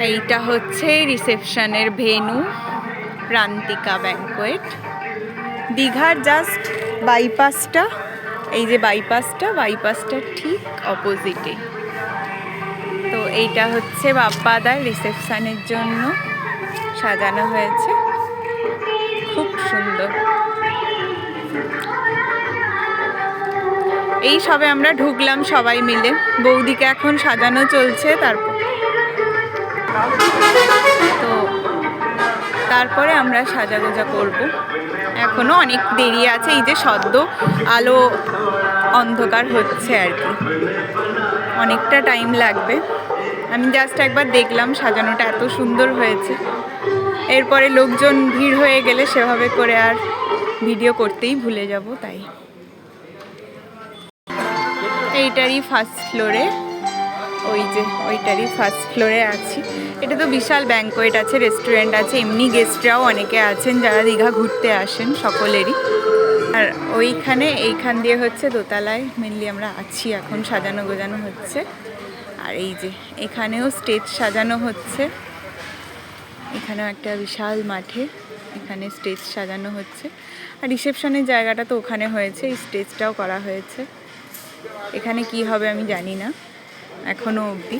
এইটা হচ্ছে রিসেপশনের venue, Prantika banquet. দীঘার জাস্ট বাইপাসটা, এই যে বাইপাসটার ঠিক অপোজিটে। তো এইটা হচ্ছে বাপ্পাদার রিসেপশনের জন্য সাজানো হয়েছে, খুব সুন্দর। এই সবে আমরা ঢুকলাম সবাই মিলে, বৌদিকে এখন সাজানো চলছে। তো তারপরে আমরা সাজাগোজা করব। এখনো অনেক দেরি আছে, এই যে সদ্য আলো অন্ধকার হচ্ছে আর কি, অনেকটা টাইম লাগবে। আমি জাস্ট একবার দেখলাম সাজানোটা এত সুন্দর হয়েছে। এরপরে লোকজন ভিড় হয়ে গেলে সেভাবে করে আর ভিডিও করতেই ভুলে যাব, তাই। এইটারই ফার্স্ট ফ্লোরে, ওইটারই ফার্স্ট ফ্লোরে আছি। এটা তো বিশাল ব্যাংকোয়েট আছে, রেস্টুরেন্ট আছে, এমনি গেস্টরাও অনেকে আছেন যারা দীঘা ঘুরতে আসেন, সকলেরই। আর এইখান দিয়ে হচ্ছে দোতলায় মেনলি আমরা আছি এখন, সাজানো গোজানো হচ্ছে। আর এই যে এখানেও স্টেজ সাজানো হচ্ছে, এখানেও একটা বিশাল মাঠে এখানে স্টেজ সাজানো হচ্ছে। আর রিসেপশনের জায়গাটা তো ওখানে হয়েছে, এই স্টেজটাও করা হয়েছে। এখানে কি হবে আমি জানি না এখনো অবধি।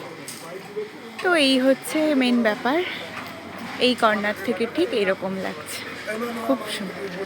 তো এই হচ্ছে মেন ব্যাপার। এই কর্নার থেকে ঠিক এরকম লাগছে, খুব সুন্দর।